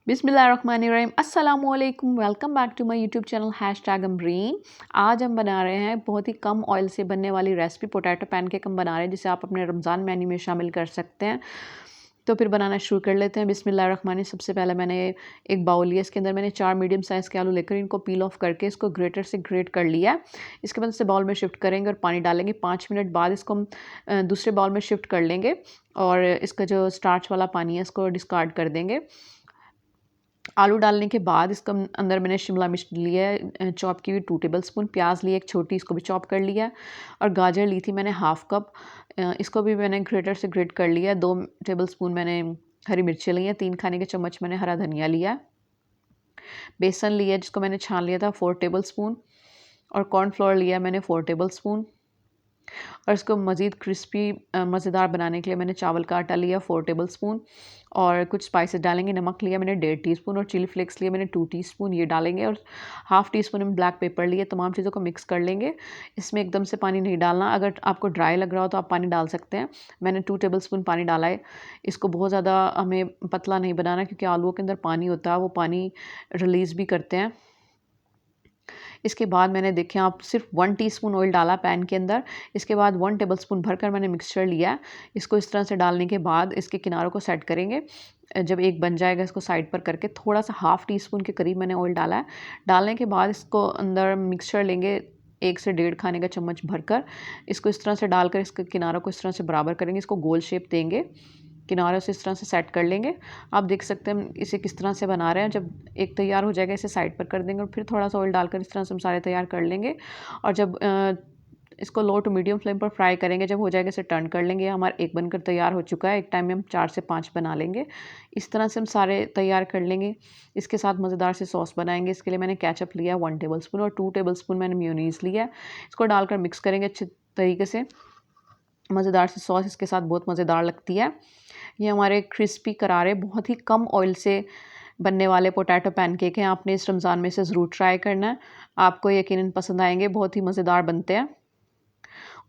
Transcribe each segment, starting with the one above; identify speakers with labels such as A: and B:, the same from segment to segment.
A: बिस्मिल्लाहिर्रहमानिर्रहीम अस्सलामुअलैकुम। Welcome back to my YouTube channel #Amreen. आज हम बना रहे हैं बहुत ही कम ऑयल से बनने वाली रेसिपी पोटैटो पैनकेक हम बना रहे हैं, जिसे आप अपने रमज़ान मेन्यू में शामिल कर सकते हैं। तो फिर बनाना शुरू कर लेते हैं। बिस्मिल्लाहिर्रहमानिर्रहीम। सबसे पहले मैंने एक बाउल लिया, इसके अंदर मैंने 4 मीडियम साइज़ के आलू लेकर इनको पील ऑफ करके इसको ग्रेटर से ग्रेट कर लिया। इसके बाद इसे बाउल में शिफ्ट करेंगे और पानी डालेंगे। 5 मिनट बाद इसको हम दूसरे बाउल में शिफ्ट कर लेंगे और इसका जो स्टार्च वाला पानी है इसको डिस्कार्ड कर देंगे। आलू डालने के बाद इसका अंदर मैंने शिमला मिर्च लिया है चॉप की हुई 2 टेबलस्पून, प्याज ली एक छोटी, इसको भी चॉप कर लिया, और गाजर ली थी मैंने हाफ़ कप, इसको भी मैंने ग्रेटर से ग्रेट कर लिया। 2 टेबलस्पून मैंने हरी मिर्चें ली हैं, 3 खाने के चम्मच मैंने हरा धनिया लिया। बेसन लिया जिसको मैंने छान लिया था 4 टेबलस्पून, और कॉर्नफ्लोर लिया मैंने 4 टेबलस्पून। और इसको मज़ीद क्रिस्पी मज़ेदार बनाने के लिए मैंने चावल का आटा लिया 4 टेबलस्पून, और कुछ स्पाइसेस डालेंगे। नमक लिया मैंने 1.5 टीस्पून, और चिली फ्लेक्स लिए मैंने 2 टीस्पून, ये डालेंगे। और हाफ़ टीस्पून में ब्लैक पेपर लिए। तमाम चीज़ों को मिक्स कर लेंगे। इसमें एकदम से पानी नहीं डालना, अगर आपको ड्राई लग रहा हो तो आप पानी डाल सकते हैं। मैंने 2 टेबलस्पून पानी डाला है। इसको बहुत ज़्यादा हमें पतला नहीं बनाना, क्योंकि आलूओं के अंदर पानी होता है, वो पानी रिलीज़ भी करते हैं। इसके बाद मैंने देखें आप सिर्फ 1 टीस्पून ऑयल डाला पैन के अंदर। इसके बाद 1 टेबलस्पून भरकर मैंने मिक्सचर लिया। इसको इस तरह से डालने के बाद इसके किनारों को सेट करेंगे। जब एक बन जाएगा इसको साइड पर करके थोड़ा सा हाफ़ टीस्पून के करीब मैंने ऑयल डाला है। डालने के बाद इसको अंदर मिक्सचर लेंगे 1 से 1.5 खाने का चम्मच भरकर। इसको इस तरह से डालकर इसके किनारों को इस तरह से बराबर करेंगे। इसको गोल शेप देंगे, किनारों से इस तरह से सेट कर लेंगे। आप देख सकते हैं हम इसे किस तरह से बना रहे हैं। जब एक तैयार हो जाएगा इसे साइड पर कर देंगे, और फिर थोड़ा सा ऑयल डालकर इस तरह से हम सारे तैयार कर लेंगे। और जब इसको लो टू मीडियम फ्लेम पर फ्राई करेंगे, जब हो जाएगा इसे टर्न कर लेंगे। हमारा एक बनकर तैयार हो चुका है। एक टाइम में हम 4 से 5 बना लेंगे। इस तरह से हम सारे तैयार कर लेंगे। इसके साथ मज़ेदार से सॉस बनाएंगे। इसके लिए मैंने केचप लिया 1 टेबलस्पून, और 2 टेबलस्पून मैंने मेयोनीज़ लिया। इसको डालकर मिक्स करेंगे अच्छे तरीके से। मज़ेदार सी सॉस इसके साथ बहुत मज़ेदार लगती है। ये हमारे क्रिस्पी करारे बहुत ही कम ऑयल से बनने वाले पोटैटो पैनकेक हैं। आपने इस रमज़ान में इसे ज़रूर ट्राई करना है। आपको यकीनन पसंद आएँगे, बहुत ही मज़ेदार बनते हैं।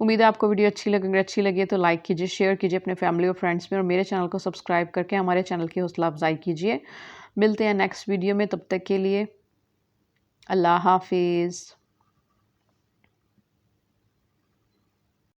A: उम्मीद है आपको वीडियो अच्छी लगी। अगर अच्छी लगी है तो लाइक कीजिए, शेयर कीजिए अपने फैमिली और फ्रेंड्स में, और मेरे चैनल को सब्सक्राइब करके हमारे चैनल की हौसला अफ़ज़ाई कीजिए। मिलते हैं नेक्स्ट वीडियो में, तब तक के लिए अल्लाह हाफ़िज़।